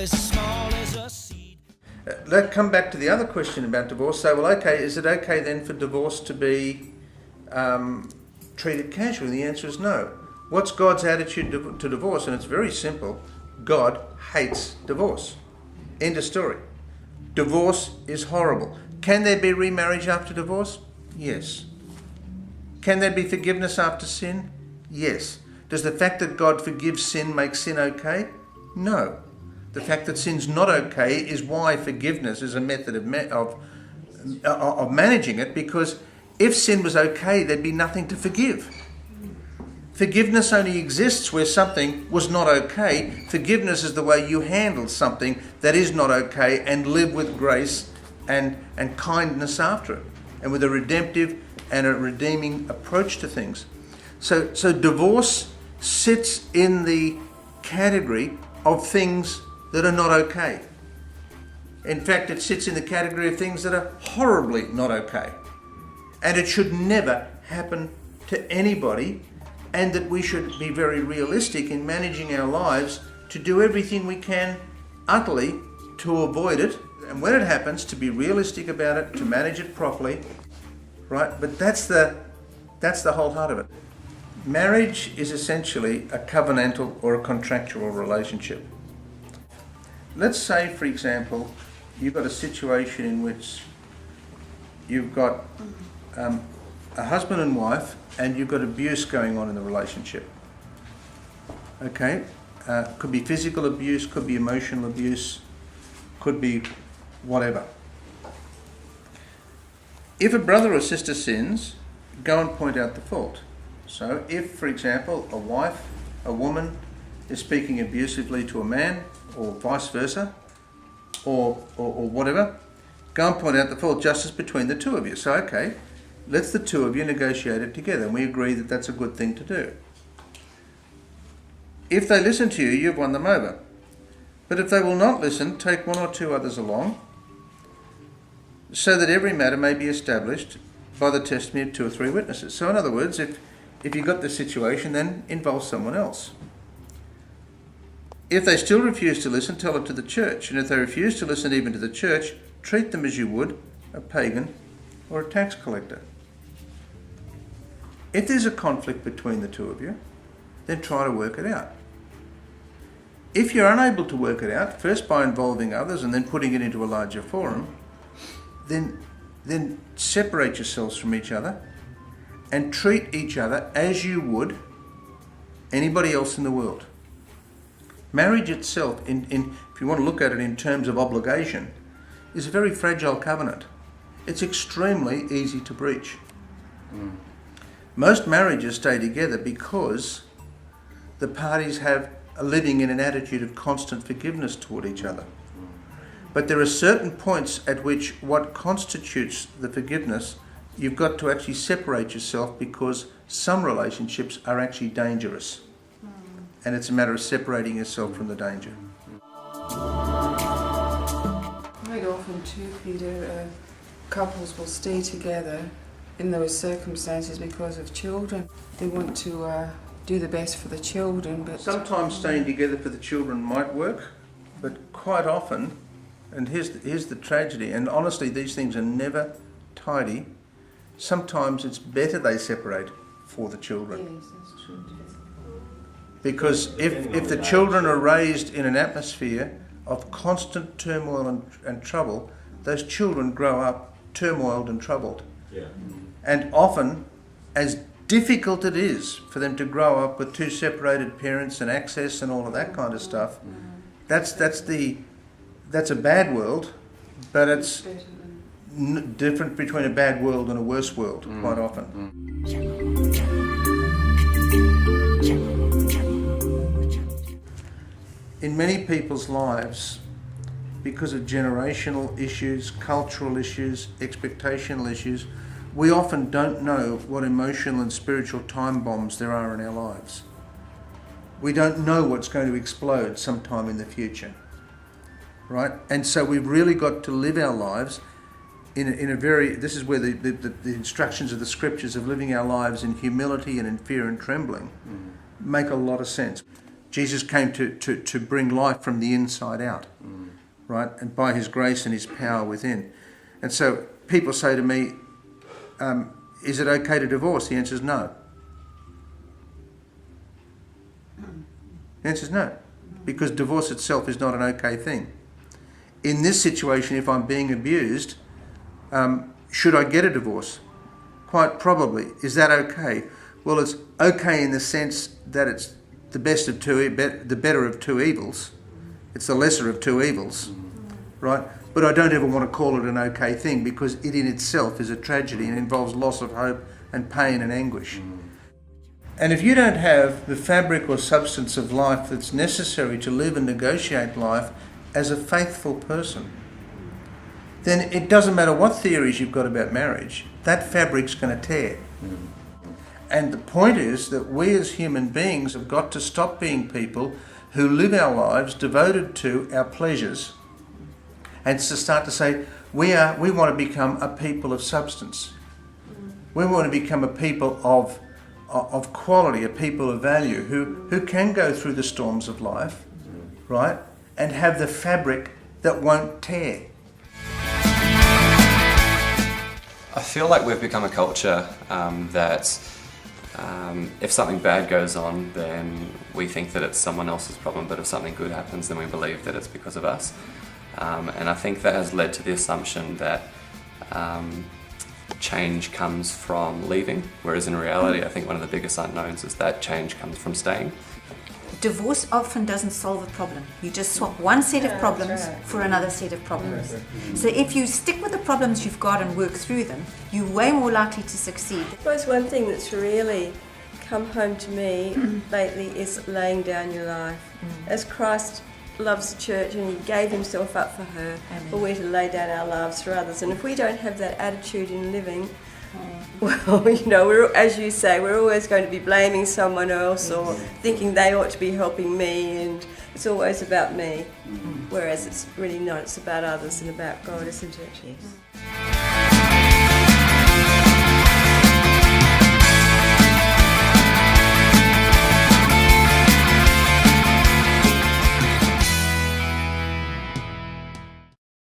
as small as a seed. Let's come back to the other question about divorce. So, well, okay, is it okay then for divorce to be treated casually? The answer is no. What's God's attitude to divorce? And it's very simple. God hates divorce. End of story. Divorce is horrible. Can there be remarriage after divorce? Yes. Can there be forgiveness after sin? Yes. Does the fact that God forgives sin make sin okay? No. The fact that sin's not okay is why forgiveness is a method of managing it, because if sin was okay, there'd be nothing to forgive. Forgiveness only exists where something was not okay. Forgiveness is the way you handle something that is not okay and live with grace and kindness after it, and with a redemptive and a redeeming approach to things. So divorce sits in the category of things that are not okay. In fact, it sits in the category of things that are horribly not okay. And it should never happen to anybody, and that we should be very realistic in managing our lives to do everything we can utterly to avoid it. And when it happens, to be realistic about it, to manage it properly, right? But that's the whole heart of it. Marriage is essentially a covenantal or a contractual relationship. Let's say, for example, you've got a situation in which you've got a husband and wife, and you've got abuse going on in the relationship. Okay? Could be physical abuse, could be emotional abuse, could be whatever. If a brother or sister sins, go and point out the fault. So if, for example, a woman is speaking abusively to a man, or vice versa, or whatever, go and point out the fault, justice between the two of you. So, okay, let's the two of you negotiate it together, and we agree that that's a good thing to do. If they listen to you, you've won them over. But if they will not listen, take one or two others along, so that every matter may be established by the testimony of 2 or 3 witnesses. So in other words, if you've got this situation, then involve someone else. If they still refuse to listen, tell it to the church. And if they refuse to listen even to the church, treat them as you would a pagan or a tax collector. If there's a conflict between the two of you, then try to work it out. If you're unable to work it out, first by involving others and then putting it into a larger forum, then separate yourselves from each other and treat each other as you would anybody else in the world. Marriage itself, if you want to look at it in terms of obligation, is a very fragile covenant. It's extremely easy to breach. Most marriages stay together because the parties are living in an attitude of constant forgiveness toward each other. But there are certain points at which what constitutes the forgiveness, you've got to actually separate yourself, because some relationships are actually dangerous. And it's a matter of separating yourself from the danger. Quite often too, Peter, couples will stay together in those circumstances because of children. They want to do the best for the children, but Sometimes staying together for the children might work, but quite often, and here's the tragedy, and honestly these things are never tidy, sometimes it's better they separate for the children. yes, that's true. Because if the children are raised in an atmosphere of constant turmoil and trouble, those children grow up turmoiled and troubled. Yeah. And often, as difficult it is for them to grow up with 2 separated parents and access and all of that kind of stuff, that's a bad world, but it's different between a bad world and a worse world quite often. In many people's lives, because of generational issues, cultural issues, expectational issues, we often don't know what emotional and spiritual time bombs there are in our lives. We don't know what's going to explode sometime in the future, right? And so we've really got to live our lives in a very, this is where the instructions of the scriptures of living our lives in humility and in fear and trembling make a lot of sense. Jesus came to bring life from the inside out, right? And by his grace and his power within. And so people say to me, is it okay to divorce? The answer is no. The answer is no, because divorce itself is not an okay thing. In this situation, if I'm being abused, should I get a divorce? Quite probably. Is that okay? Well, it's okay in the sense that it's the better of two evils. It's the lesser of two evils, right? But I don't ever want to call it an okay thing, because it in itself is a tragedy and involves loss of hope and pain and anguish. And if you don't have the fabric or substance of life that's necessary to live and negotiate life as a faithful person, then it doesn't matter what theories you've got about marriage, that fabric's going to tear. And the point is that we as human beings have got to stop being people who live our lives devoted to our pleasures, and to start to say, we want to become a people of substance. We want to become a people of quality, a people of value, who can go through the storms of life, right, and have the fabric that won't tear. I feel like we've become a culture that if something bad goes on, then we think that it's someone else's problem, but if something good happens, then we believe that it's because of us. And I think that has led to the assumption that change comes from leaving, whereas in reality I think one of the biggest unknowns is that change comes from staying. Divorce often doesn't solve a problem. You just swap one set of problems for another set of problems. So if you stick with the problems you've got and work through them, you're way more likely to succeed. I suppose one thing that's really come home to me lately is laying down your life. As Christ loves the church and he gave himself up for her, but we're to lay down our lives for others. And if we don't have that attitude in living, well, you know, as you say, we're always going to be blaming someone else or thinking they ought to be helping me, and it's always about me. Whereas it's really not, it's about others and about God, isn't it? Yes.